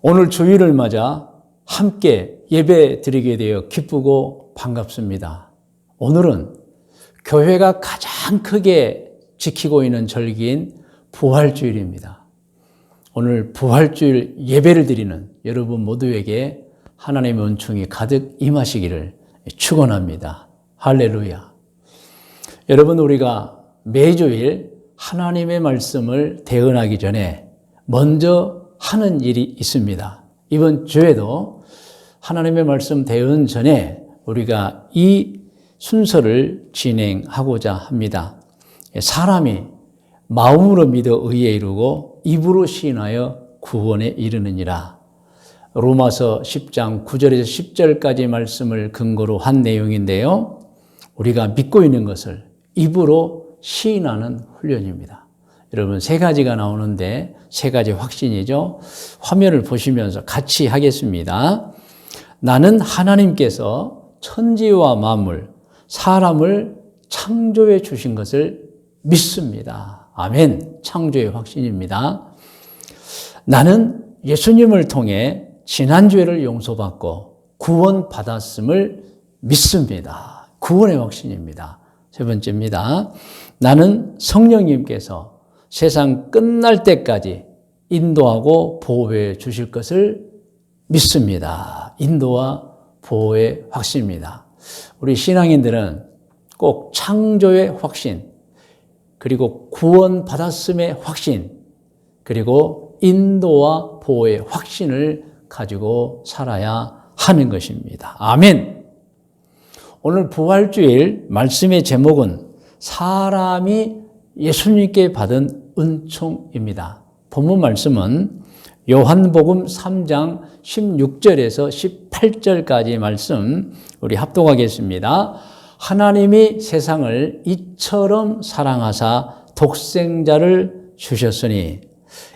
오늘 주일을 맞아 함께 예배 드리게 되어 기쁘고 반갑습니다. 오늘은 교회가 가장 크게 지키고 있는 절기인 부활주일입니다. 오늘 부활주일 예배를 드리는 여러분 모두에게 하나님의 은총이 가득 임하시기를 축원합니다. 할렐루야. 여러분, 우리가 매주일 하나님의 말씀을 대언하기 전에 먼저 하는 일이 있습니다. 이번 주에도 하나님의 말씀 대언 전에 우리가 이 순서를 진행하고자 합니다. 사람이 마음으로 믿어 의에 이르고 입으로 시인하여 구원에 이르느니라. 로마서 10장 9절에서 10절까지 말씀을 근거로 한 내용인데요. 우리가 믿고 있는 것을 입으로 시인하는 훈련입니다. 여러분, 세 가지가 나오는데 세 가지 확신이죠. 화면을 보시면서 같이 하겠습니다. 나는 하나님께서 천지와 만물, 사람을 창조해 주신 것을 믿습니다. 아멘. 창조의 확신입니다. 나는 예수님을 통해 지난죄를 용서받고 구원받았음을 믿습니다. 구원의 확신입니다. 세 번째입니다. 나는 성령님께서 세상 끝날 때까지 인도하고 보호해 주실 것을 믿습니다. 인도와 보호의 확신입니다. 우리 신앙인들은 꼭 창조의 확신, 그리고 구원받았음의 확신, 그리고 인도와 보호의 확신을 가지고 살아야 하는 것입니다. 아멘. 오늘 부활주일 말씀의 제목은 사람이 예수님께 받은 은총입니다. 본문 말씀은 요한복음 3장 16절에서 18절까지 말씀 우리 합독하겠습니다. 하나님이 세상을 이처럼 사랑하사 독생자를 주셨으니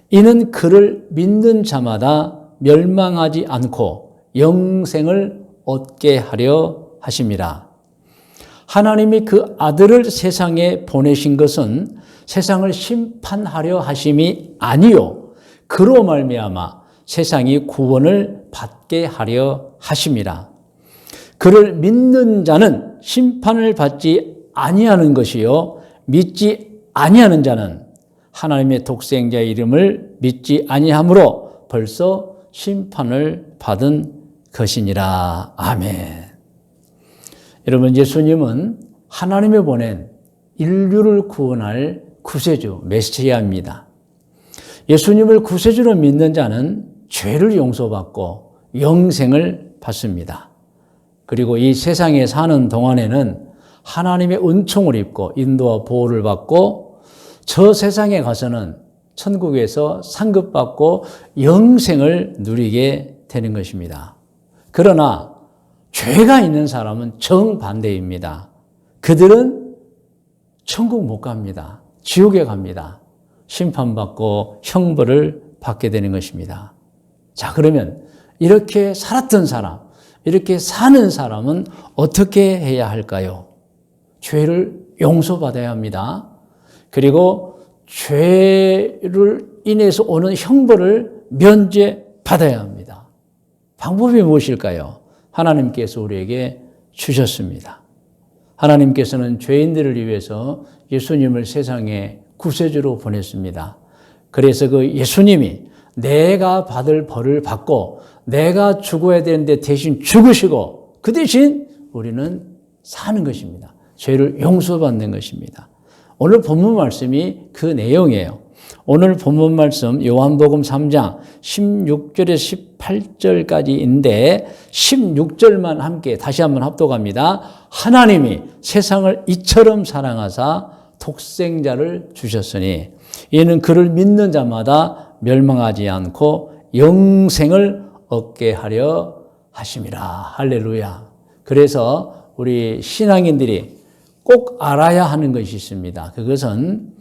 이는 그를 믿는 자마다 멸망하지 않고 영생을 얻게 하려 하심이라. 하나님이 그 아들을 세상에 보내신 것은 세상을 심판하려 하심이 아니요 그로 말미암아 세상이 구원을 받게 하려 하심이라. 그를 믿는 자는 심판을 받지 아니하는 것이요 믿지 아니하는 자는 하나님의 독생자의 이름을 믿지 아니하므로 벌써 심판을 받은 것이니라. 아멘. 여러분, 예수님은 하나님이 보낸 인류를 구원할 구세주, 메시아입니다. 예수님을 구세주로 믿는 자는 죄를 용서받고 영생을 받습니다. 그리고 이 세상에 사는 동안에는 하나님의 은총을 입고 인도와 보호를 받고 저 세상에 가서는 천국에서 상급받고 영생을 누리게 되는 것입니다. 그러나 죄가 있는 사람은 정반대입니다. 그들은 천국 못 갑니다. 지옥에 갑니다. 심판받고 형벌을 받게 되는 것입니다. 자, 그러면 이렇게 살았던 사람, 이렇게 사는 사람은 어떻게 해야 할까요? 죄를 용서받아야 합니다. 그리고 죄를 인해서 오는 형벌을 면제받아야 합니다. 방법이 무엇일까요? 하나님께서 우리에게 주셨습니다. 하나님께서는 죄인들을 위해서 예수님을 세상에 구세주로 보냈습니다. 그래서 그 예수님이 내가 받을 벌을 받고 내가 죽어야 되는데 대신 죽으시고 그 대신 우리는 사는 것입니다. 죄를 용서받는 것입니다. 오늘 본문 말씀이 그 내용이에요. 오늘 본문 말씀 요한복음 3장 16절에서 18절까지인데 16절만 함께 다시 한번 합독합니다. 하나님이 세상을 이처럼 사랑하사 독생자를 주셨으니 이는 그를 믿는 자마다 멸망하지 않고 영생을 얻게 하려 하심이라. 할렐루야. 그래서 우리 신앙인들이 꼭 알아야 하는 것이 있습니다. 그것은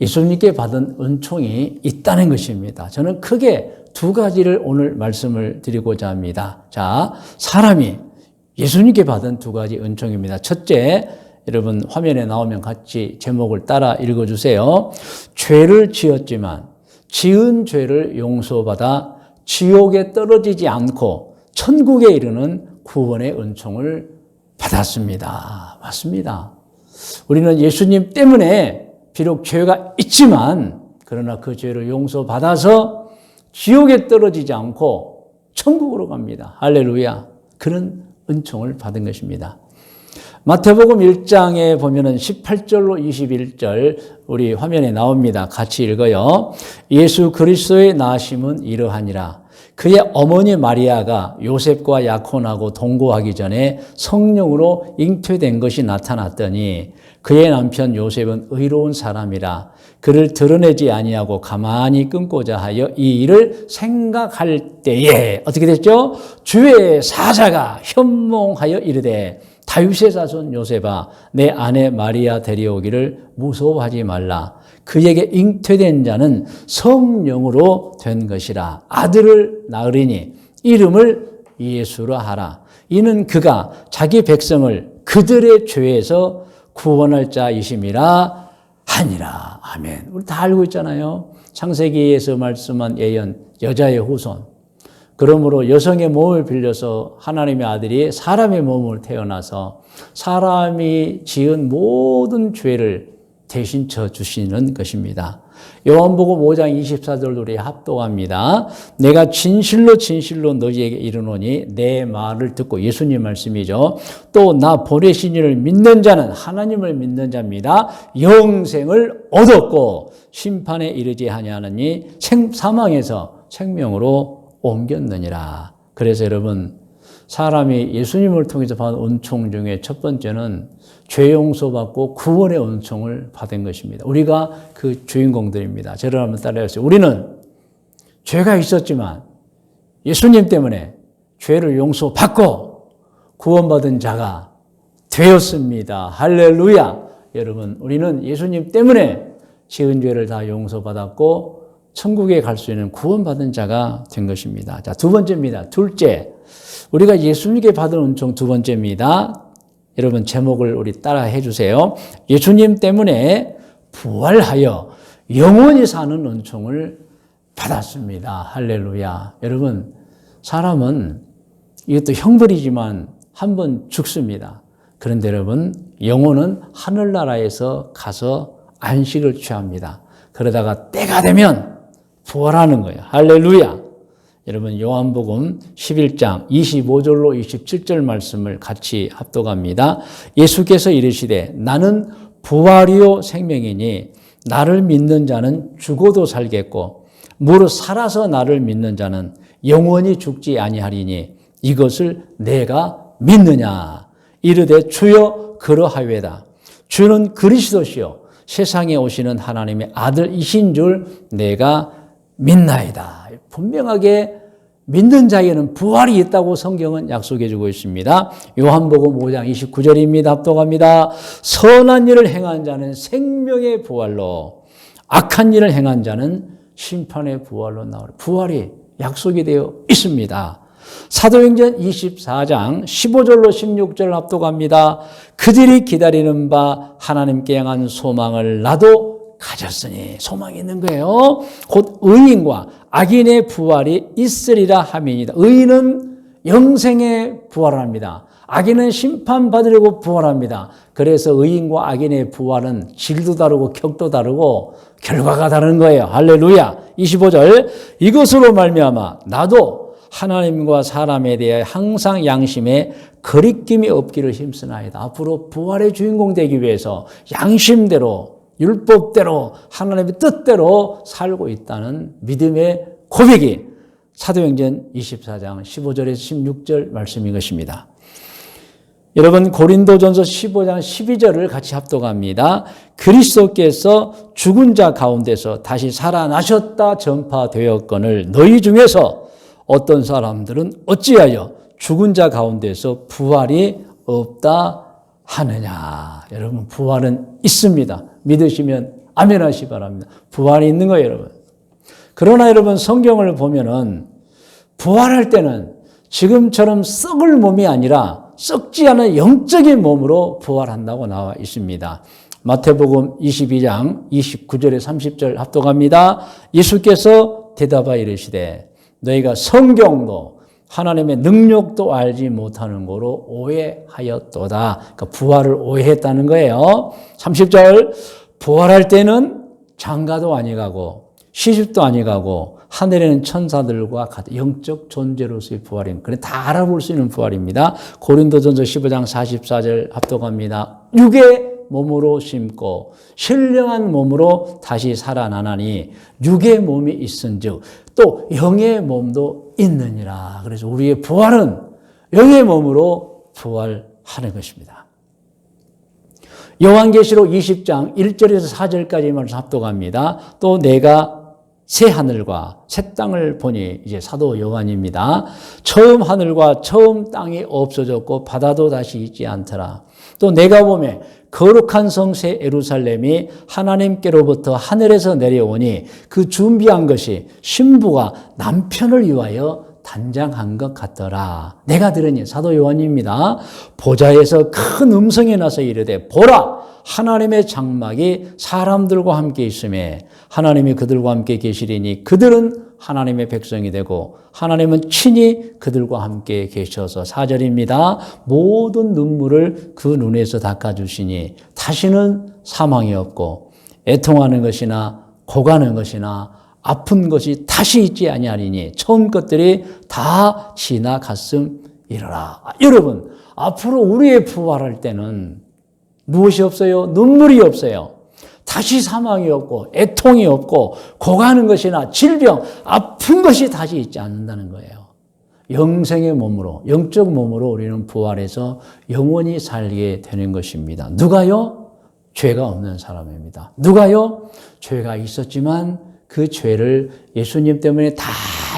예수님께 받은 은총이 있다는 것입니다. 저는 크게 두 가지를 오늘 말씀을 드리고자 합니다. 자, 사람이 예수님께 받은 두 가지 은총입니다. 첫째, 여러분 화면에 나오면 같이 제목을 따라 읽어주세요. 죄를 지었지만 지은 죄를 용서받아 지옥에 떨어지지 않고 천국에 이르는 구원의 은총을 받았습니다. 맞습니다. 우리는 예수님 때문에 비록 죄가 있지만 그러나 그 죄를 용서받아서 지옥에 떨어지지 않고 천국으로 갑니다. 할렐루야. 그런 은총을 받은 것입니다. 마태복음 1장에 보면은 18절로 21절 우리 화면에 나옵니다. 같이 읽어요. 예수 그리스도의 나심은 이러하니라. 그의 어머니 마리아가 요셉과 약혼하고 동거하기 전에 성령으로 잉태된 것이 나타났더니 그의 남편 요셉은 의로운 사람이라 그를 드러내지 아니하고 가만히 끊고자 하여 이 일을 생각할 때에 어떻게 됐죠? 주의 사자가 현몽하여 이르되 다윗의 자손 요셉아 내 아내 마리아 데려오기를 무서워하지 말라. 그에게 잉태된 자는 성령으로 된 것이라. 아들을 낳으리니 이름을 예수라 하라. 이는 그가 자기 백성을 그들의 죄에서 구원할 자이심이라 하니라. 아멘. 우리 다 알고 있잖아요. 창세기에서 말씀한 예언, 여자의 후손. 그러므로 여성의 몸을 빌려서 하나님의 아들이 사람의 몸을 태어나서 사람이 지은 모든 죄를 대신 져주시는 것입니다. 요한복음 5장 24절 우리 합독합니다. 내가 진실로 진실로 너희에게 이르노니 내 말을 듣고 예수님 말씀이죠. 또 나 보내신 이를 믿는 자는 하나님을 믿는 자입니다. 영생을 얻었고 심판에 이르지 아니하느니 사망에서 생명으로 옮겼느니라. 그래서 여러분 사람이 예수님을 통해서 받은 은총 중에 첫 번째는 죄 용서받고 구원의 은총을 받은 것입니다. 우리가 그 주인공들입니다. 저를 한번 따라해보세요. 우리는 죄가 있었지만 예수님 때문에 죄를 용서받고 구원받은 자가 되었습니다. 할렐루야. 여러분 우리는 예수님 때문에 지은 죄를 다 용서받았고 천국에 갈 수 있는 구원받은 자가 된 것입니다. 자, 두 번째입니다. 둘째, 우리가 예수님께 받은 은총 두 번째입니다. 여러분 제목을 우리 따라 해주세요. 예수님 때문에 부활하여 영원히 사는 은총을 받았습니다. 할렐루야. 여러분 사람은 이것도 형벌이지만 한 번 죽습니다. 그런데 여러분 영혼은 하늘나라에서 가서 안식을 취합니다. 그러다가 때가 되면 부활하는 거예요. 할렐루야. 여러분 요한복음 11장 25절로 27절 말씀을 같이 합독합니다. 예수께서 이르시되 나는 부활이요 생명이니 나를 믿는 자는 죽어도 살겠고 무릇 살아서 나를 믿는 자는 영원히 죽지 아니하리니 이것을 내가 믿느냐. 이르되 주여 그러하외다. 주는 그리스도시요 세상에 오시는 하나님의 아들이신 줄 내가 믿나이다. 분명하게 믿는 자에게는 부활이 있다고 성경은 약속해 주고 있습니다. 요한복음 5장 29절입니다. 합독합니다. 선한 일을 행한 자는 생명의 부활로 악한 일을 행한 자는 심판의 부활로 나오리. 부활이 약속이 되어 있습니다. 사도행전 24장 15절로 16절 합독합니다. 그들이 기다리는 바 하나님께 향한 소망을 나도 가졌으니 소망이 있는 거예요. 곧 의인과 악인의 부활이 있으리라 함이니이다. 의인은 영생에 부활합니다. 악인은 심판받으려고 부활합니다. 그래서 의인과 악인의 부활은 질도 다르고 격도 다르고 결과가 다른 거예요. 할렐루야. 25절 이것으로 말미암아 나도 하나님과 사람에 대해 항상 양심에 거리낌이 없기를 힘쓰나이다. 앞으로 부활의 주인공 되기 위해서 양심대로 율법대로 하나님의 뜻대로 살고 있다는 믿음의 고백이 사도행전 24장 15절에서 16절 말씀인 것입니다. 여러분 고린도전서 15장 12절을 같이 합독합니다. 그리스도께서 죽은 자 가운데서 다시 살아나셨다 전파되었거늘 너희 중에서 어떤 사람들은 어찌하여 죽은 자 가운데서 부활이 없다 하느냐. 여러분 부활은 있습니다. 믿으시면 아멘 하시기 바랍니다. 부활이 있는 거예요, 여러분. 그러나 여러분 성경을 보면은 부활할 때는 지금처럼 썩을 몸이 아니라 썩지 않은 영적인 몸으로 부활한다고 나와 있습니다. 마태복음 22장 29절에 30절 합독합니다. 예수께서 대답하여 이르시되 너희가 성경도 하나님의 능력도 알지 못하는 거로 오해하였도다. 그러니까 부활을 오해했다는 거예요. 30절 부활할 때는 장가도 아니가고 시집도 아니가고 하늘에는 천사들과 같은 영적 존재로서의 부활입니다. 그래 다 알아볼 수 있는 부활입니다. 고린도전서 15장 44절 합독합니다. 육의 몸으로 심고 신령한 몸으로 다시 살아나나니 육의 몸이 있은즉 또 영의 몸도 있느니라. 그래서 우리의 부활은 영의 몸으로 부활하는 것입니다. 요한계시록 20장 1절에서 4절까지 말씀 합독합니다. 또 내가 새 하늘과 새 땅을 보니, 이제 사도 요한입니다. 처음 하늘과 처음 땅이 없어졌고 바다도 다시 있지 않더라. 또 내가 보매 거룩한 성새 예루살렘이 하나님께로부터 하늘에서 내려오니 그 준비한 것이 신부가 남편을 위하여 단장한 것 같더라. 내가 들으니, 사도 요한입니다. 보좌에서 큰 음성이 나서 이르되 보라, 하나님의 장막이 사람들과 함께 있음에 하나님이 그들과 함께 계시리니 그들은 하나님의 백성이 되고 하나님은 친히 그들과 함께 계셔서, 4절입니다. 모든 눈물을 그 눈에서 닦아주시니 다시는 사망이 없고 애통하는 것이나 고가는 것이나 아픈 것이 다시 있지 아니하리니 처음 것들이 다 지나갔음이로라. 여러분, 앞으로 우리의 부활할 때는 무엇이 없어요? 눈물이 없어요. 다시 사망이 없고 애통이 없고 고가는 것이나 질병, 아픈 것이 다시 있지 않는다는 거예요. 영생의 몸으로, 영적 몸으로 우리는 부활해서 영원히 살게 되는 것입니다. 누가요? 죄가 없는 사람입니다. 누가요? 죄가 있었지만 그 죄를 예수님 때문에 다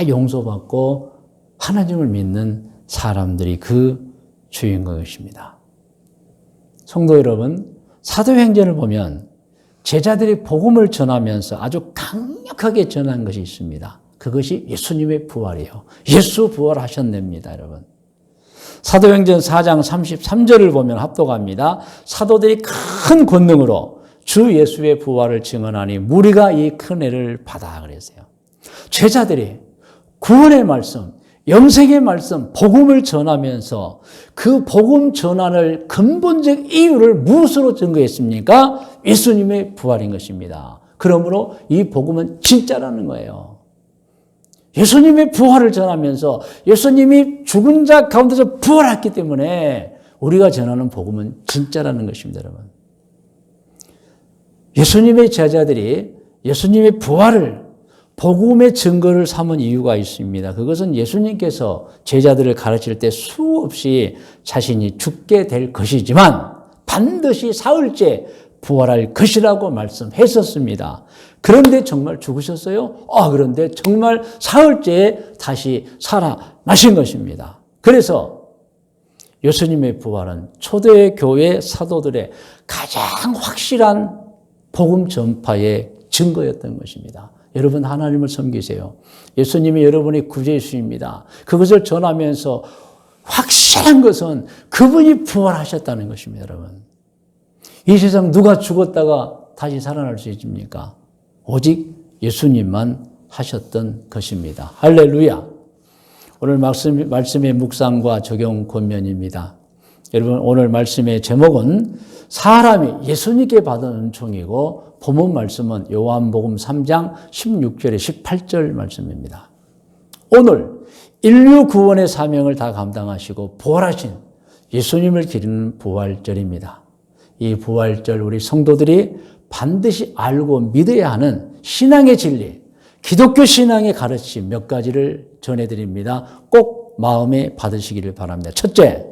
용서받고 하나님을 믿는 사람들이 그 주인공이십니다. 성도 여러분, 사도행전을 보면 제자들이 복음을 전하면서 아주 강력하게 전한 것이 있습니다. 그것이 예수님의 부활이에요. 예수 부활하셨답니다, 여러분. 사도행전 4장 33절을 보면 합독합니다. 사도들이 큰 권능으로 주 예수의 부활을 증언하니 무리가 이 큰 애를 받아 그랬어요. 제자들이 구원의 말씀, 영생의 말씀, 복음을 전하면서 그 복음 전환을 근본적 이유를 무엇으로 증거했습니까? 예수님의 부활인 것입니다. 그러므로 이 복음은 진짜라는 거예요. 예수님의 부활을 전하면서 예수님이 죽은 자 가운데서 부활했기 때문에 우리가 전하는 복음은 진짜라는 것입니다, 여러분. 예수님의 제자들이 예수님의 부활을 복음의 증거를 삼은 이유가 있습니다. 그것은 예수님께서 제자들을 가르칠 때 수없이 자신이 죽게 될 것이지만 반드시 사흘째 부활할 것이라고 말씀했었습니다. 그런데 정말 죽으셨어요? 그런데 정말 사흘째에 다시 살아나신 것입니다. 그래서 예수님의 부활은 초대 교회 사도들의 가장 확실한 복음 전파의 증거였던 것입니다. 여러분, 하나님을 섬기세요. 예수님이 여러분의 구주이십니다. 그것을 전하면서 확실한 것은 그분이 부활하셨다는 것입니다, 여러분. 이 세상 누가 죽었다가 다시 살아날 수 있습니까? 오직 예수님만 하셨던 것입니다. 할렐루야. 오늘 말씀의 묵상과 적용 권면입니다. 여러분, 오늘 말씀의 제목은 사람이 예수님께 받은 은총이고 본문 말씀은 요한복음 3장 16절에 18절 말씀입니다. 오늘 인류 구원의 사명을 다 감당하시고 부활하신 예수님을 기리는 부활절입니다. 이 부활절 우리 성도들이 반드시 알고 믿어야 하는 신앙의 진리, 기독교 신앙의 가르침 몇 가지를 전해드립니다. 꼭 마음에 받으시기를 바랍니다. 첫째,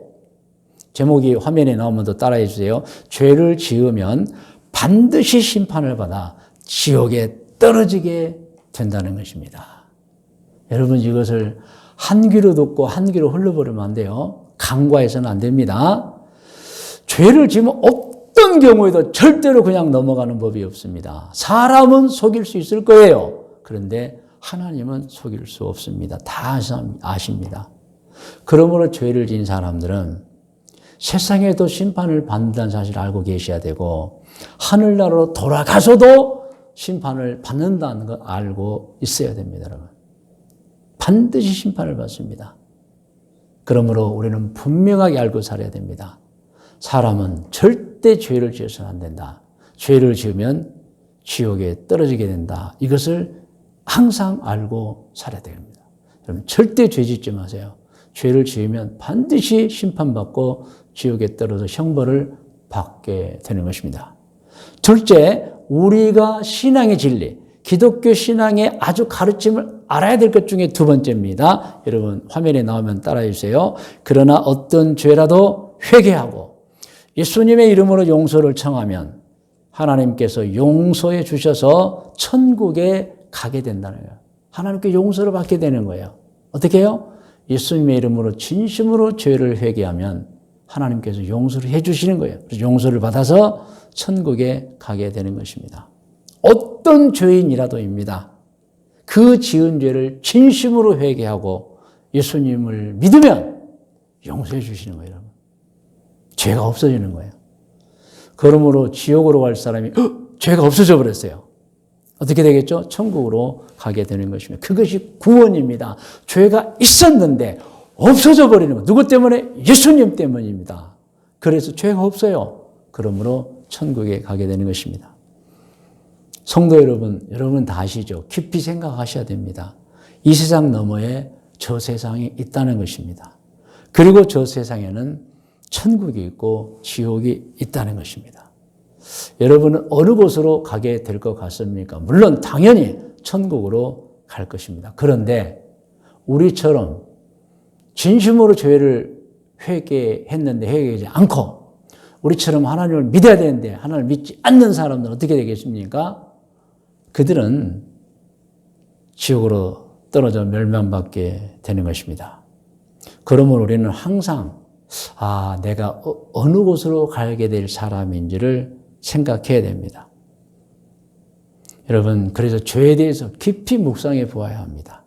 제목이 화면에 나오면 더 따라해 주세요. 죄를 지으면 반드시 심판을 받아 지옥에 떨어지게 된다는 것입니다. 여러분, 이것을 한 귀로 듣고 한 귀로 흘려버리면 안 돼요. 간과해서는 안 됩니다. 죄를 지으면 어떤 경우에도 절대로 그냥 넘어가는 법이 없습니다. 사람은 속일 수 있을 거예요. 그런데 하나님은 속일 수 없습니다. 다 아십니다. 그러므로 죄를 지은 사람들은 세상에도 심판을 받는다는 사실을 알고 계셔야 되고 하늘나라로 돌아가서도 심판을 받는다는 걸 알고 있어야 됩니다, 여러분. 반드시 심판을 받습니다. 그러므로 우리는 분명하게 알고 살아야 됩니다. 사람은 절대 죄를 지어서는 안 된다. 죄를 지으면 지옥에 떨어지게 된다. 이것을 항상 알고 살아야 됩니다. 여러분 절대 죄 짓지 마세요. 죄를 지으면 반드시 심판받고 지옥에 떨어져 형벌을 받게 되는 것입니다. 둘째, 우리가 신앙의 진리, 기독교 신앙의 아주 가르침을 알아야 될 것 중에 두 번째입니다. 여러분 화면에 나오면 따라해 주세요. 그러나 어떤 죄라도 회개하고 예수님의 이름으로 용서를 청하면 하나님께서 용서해 주셔서 천국에 가게 된다는 거예요. 하나님께 용서를 받게 되는 거예요. 어떻게 해요? 예수님의 이름으로 진심으로 죄를 회개하면 하나님께서 용서를 해 주시는 거예요. 그래서 용서를 받아서 천국에 가게 되는 것입니다. 어떤 죄인이라도입니다. 그 지은 죄를 진심으로 회개하고 예수님을 믿으면 용서해 주시는 거예요. 여러분. 죄가 없어지는 거예요. 그러므로 지옥으로 갈 사람이 죄가 없어져 버렸어요. 어떻게 되겠죠? 천국으로 가게 되는 것입니다. 그것이 구원입니다. 죄가 있었는데 없어져 버리는 것. 누구 때문에? 예수님 때문입니다. 그래서 죄가 없어요. 그러므로 천국에 가게 되는 것입니다. 성도 여러분 다 아시죠? 깊이 생각하셔야 됩니다. 이 세상 너머에 저 세상이 있다는 것입니다. 그리고 저 세상에는 천국이 있고 지옥이 있다는 것입니다. 여러분은 어느 곳으로 가게 될 것 같습니까? 물론 당연히 천국으로 갈 것입니다. 그런데 우리처럼 진심으로 죄를 회개했는데 회개하지 않고 우리처럼 하나님을 믿어야 되는데 하나님을 믿지 않는 사람들은 어떻게 되겠습니까? 그들은 지옥으로 떨어져 멸망받게 되는 것입니다. 그러므로 우리는 항상 내가 어느 곳으로 가게 될 사람인지를 생각해야 됩니다. 여러분, 그래서 죄에 대해서 깊이 묵상해 보아야 합니다.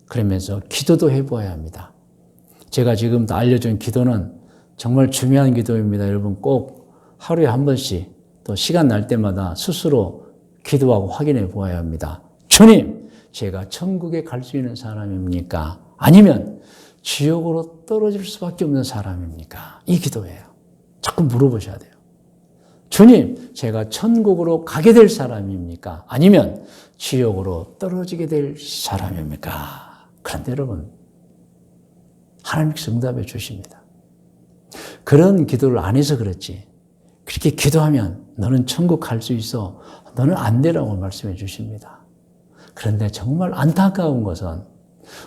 그러면서 기도도 해 보아야 합니다. 제가 지금 알려준 기도는 정말 중요한 기도입니다. 여러분 꼭 하루에 한 번씩 또 시간 날 때마다 스스로 기도하고 확인해 보아야 합니다. 주님, 제가 천국에 갈 수 있는 사람입니까? 아니면 지옥으로 떨어질 수밖에 없는 사람입니까? 이 기도예요. 자꾸 물어보셔야 돼요. 주님, 제가 천국으로 가게 될 사람입니까? 아니면 지옥으로 떨어지게 될 사람입니까? 그런데 여러분, 하나님께서 응답해 주십니다. 그런 기도를 안 해서 그렇지. 그렇게 기도하면 너는 천국 갈 수 있어. 너는 안 되라고 말씀해 주십니다. 그런데 정말 안타까운 것은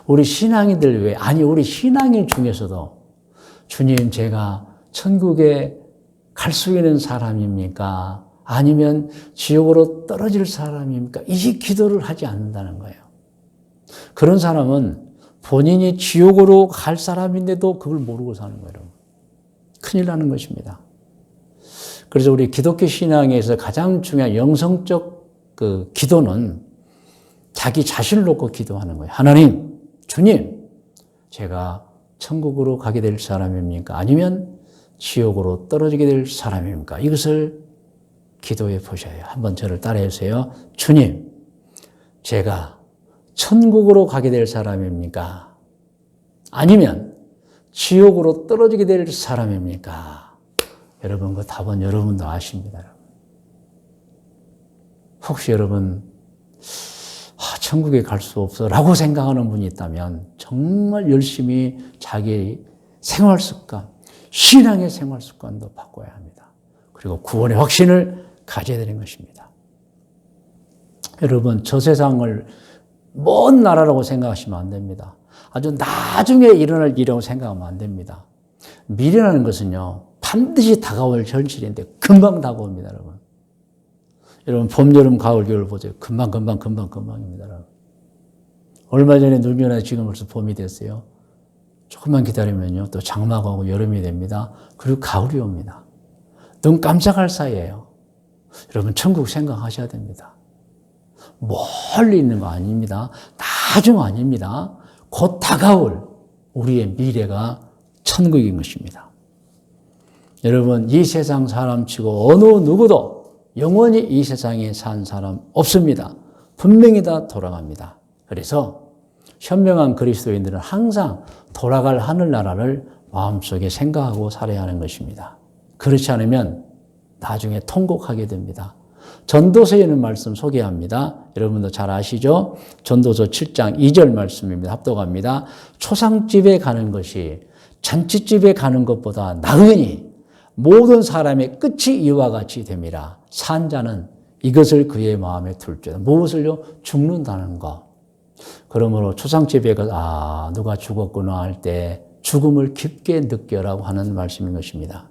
우리 신앙인들 외에, 우리 신앙인 중에서도 주님, 제가 천국에 갈 수 있는 사람입니까? 아니면 지옥으로 떨어질 사람입니까? 이 기도를 하지 않는다는 거예요. 그런 사람은 본인이 지옥으로 갈 사람인데도 그걸 모르고 사는 거예요. 큰일 나는 것입니다. 그래서 우리 기독교 신앙에서 가장 중요한 영성적 기도는 자기 자신을 놓고 기도하는 거예요. 하나님, 주님, 제가 천국으로 가게 될 사람입니까? 아니면 지옥으로 떨어지게 될 사람입니까? 이것을 기도해 보셔요. 한번 저를 따라해 주세요. 주님, 제가 천국으로 가게 될 사람입니까? 아니면 지옥으로 떨어지게 될 사람입니까? 여러분, 그 답은 여러분도 아십니다. 혹시 여러분, 천국에 갈 수 없어 라고 생각하는 분이 있다면 정말 열심히 자기 생활 습관, 신앙의 생활 습관도 바꿔야 합니다. 그리고 구원의 확신을 가져야 되는 것입니다. 여러분, 저 세상을 먼 나라라고 생각하시면 안 됩니다. 아주 나중에 일어날 일이라고 생각하면 안 됩니다. 미래라는 것은요, 반드시 다가올 현실인데 금방 다가옵니다, 여러분. 여러분, 봄, 여름, 가을, 겨울 보세요. 금방입니다, 여러분. 얼마 전에 눈이 오나 지금 벌써 봄이 됐어요. 조금만 기다리면요, 또 장마가 오고 여름이 됩니다. 그리고 가을이 옵니다. 눈 깜짝할 사이에요. 여러분, 천국 생각하셔야 됩니다. 멀리 있는 거 아닙니다. 나중 아닙니다. 곧 다가올 우리의 미래가 천국인 것입니다. 여러분, 이 세상 사람치고 어느 누구도 영원히 이 세상에 산 사람 없습니다. 분명히 다 돌아갑니다. 그래서 현명한 그리스도인들은 항상 돌아갈 하늘나라를 마음속에 생각하고 살아야 하는 것입니다. 그렇지 않으면 나중에 통곡하게 됩니다. 전도서에 있는 말씀 소개합니다. 여러분도 잘 아시죠? 전도서 7장 2절 말씀입니다. 합독합니다. 초상집에 가는 것이 잔치집에 가는 것보다 나으니 모든 사람의 끝이 이와 같이 됨이라. 산 자는 이것을 그의 마음에 둘지어다. 무엇을요? 죽는다는 것. 그러므로 초상집에 가서 누가 죽었구나 할 때 죽음을 깊게 느껴라고 하는 말씀인 것입니다.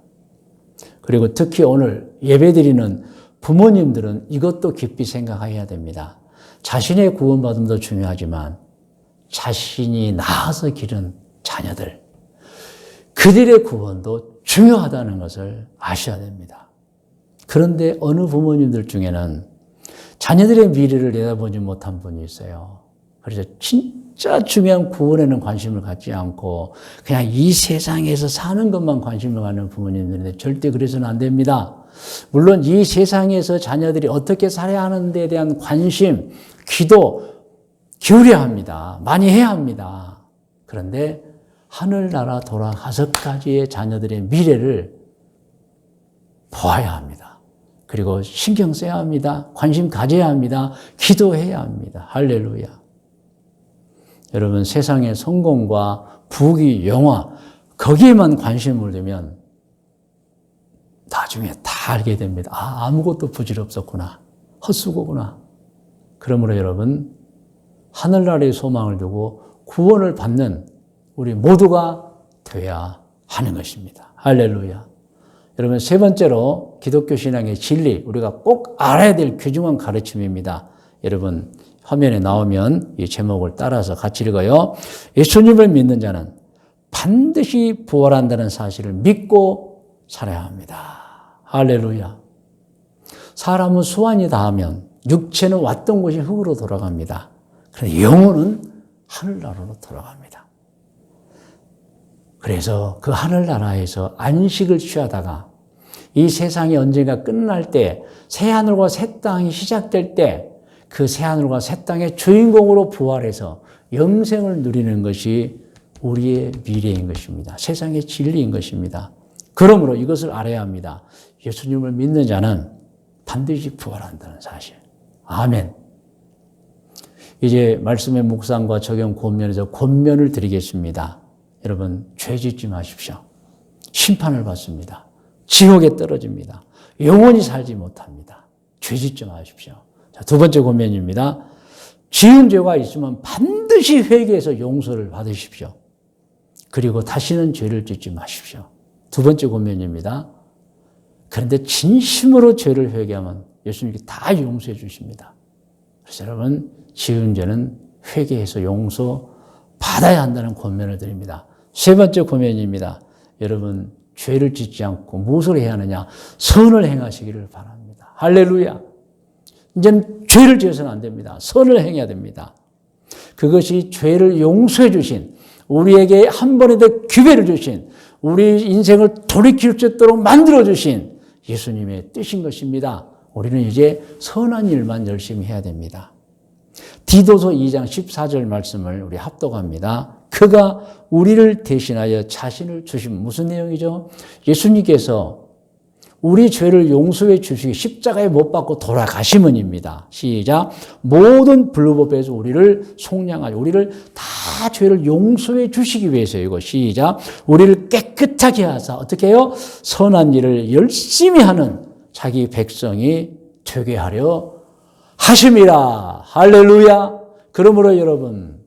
그리고 특히 오늘 예배드리는 부모님들은 이것도 깊이 생각해야 됩니다. 자신의 구원받음도 중요하지만 자신이 낳아서 기른 자녀들, 그들의 구원도 중요하다는 것을 아셔야 됩니다. 그런데 어느 부모님들 중에는 자녀들의 미래를 내다보지 못한 분이 있어요. 그래서 진짜 중요한 구원에는 관심을 갖지 않고 그냥 이 세상에서 사는 것만 관심을 갖는 부모님들인데 절대 그래서는 안 됩니다. 물론 이 세상에서 자녀들이 어떻게 살아야 하는 데에 대한 관심, 기도 기울여야 합니다. 많이 해야 합니다. 그런데 하늘나라 돌아가서까지의 자녀들의 미래를 보아야 합니다. 그리고 신경 써야 합니다. 관심 가져야 합니다. 기도해야 합니다. 할렐루야. 여러분, 세상의 성공과 부귀, 영화, 거기에만 관심을 두면 나중에 다 알게 됩니다. 아무것도 부질없었구나. 헛수고구나. 그러므로 여러분, 하늘나라의 소망을 두고 구원을 받는 우리 모두가 되어야 하는 것입니다. 할렐루야. 여러분, 세 번째로 기독교 신앙의 진리, 우리가 꼭 알아야 될 귀중한 가르침입니다. 여러분, 화면에 나오면 이 제목을 따라서 같이 읽어요. 예수님을 믿는 자는 반드시 부활한다는 사실을 믿고 살아야 합니다. 할렐루야. 사람은 수완이 닿으면 육체는 왔던 곳이 흙으로 돌아갑니다. 그런데 영혼은 하늘나라로 돌아갑니다. 그래서 그 하늘나라에서 안식을 취하다가 이 세상이 언젠가 끝날 때 새하늘과 새 땅이 시작될 때 그 새하늘과 새 땅의 주인공으로 부활해서 영생을 누리는 것이 우리의 미래인 것입니다. 세상의 진리인 것입니다. 그러므로 이것을 알아야 합니다. 예수님을 믿는 자는 반드시 부활한다는 사실. 아멘. 이제 말씀의 묵상과 적용 권면에서 권면을 드리겠습니다. 여러분, 죄 짓지 마십시오. 심판을 받습니다. 지옥에 떨어집니다. 영원히 살지 못합니다. 죄 짓지 마십시오. 자, 두 번째 권면입니다. 지은 죄가 있으면 반드시 회개해서 용서를 받으십시오. 그리고 다시는 죄를 짓지 마십시오. 두 번째 권면입니다. 그런데 진심으로 죄를 회개하면 예수님께 다 용서해 주십니다. 그래서 여러분, 지은 죄는 회개해서 용서 받아야 한다는 권면을 드립니다. 세 번째 권면입니다. 여러분, 죄를 짓지 않고 무엇을 해야 하느냐? 선을 행하시기를 바랍니다. 할렐루야. 이제는 죄를 지어서는 안 됩니다. 선을 행해야 됩니다. 그것이 죄를 용서해 주신, 우리에게 한 번에 더 기회를 주신, 우리 인생을 돌이킬 수 있도록 만들어 주신 예수님의 뜻인 것입니다. 우리는 이제 선한 일만 열심히 해야 됩니다. 디도서 2장 14절 말씀을 우리 합독합니다. 그가 우리를 대신하여 자신을 주신, 무슨 내용이죠? 예수님께서 우리 죄를 용서해 주시기 십자가에 못 박고 돌아가심은입니다. 시작. 모든 불법에서 우리를 속량하여 우리를 다 죄를 용서해 주시기 위해서요. 이거 시작. 우리를 깨끗하게 하사 어떻게 해요? 선한 일을 열심히 하는 자기 백성이 되게 하려 하심이라. 할렐루야. 그러므로 여러분,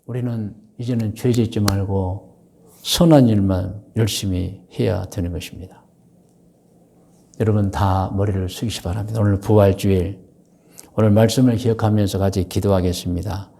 우리는 이제는 죄 짓지 말고 선한 일만 열심히 해야 되는 것입니다. 여러분 다 머리를 숙이시 바랍니다. 오늘 부활주일, 오늘 말씀을 기억하면서 같이 기도하겠습니다.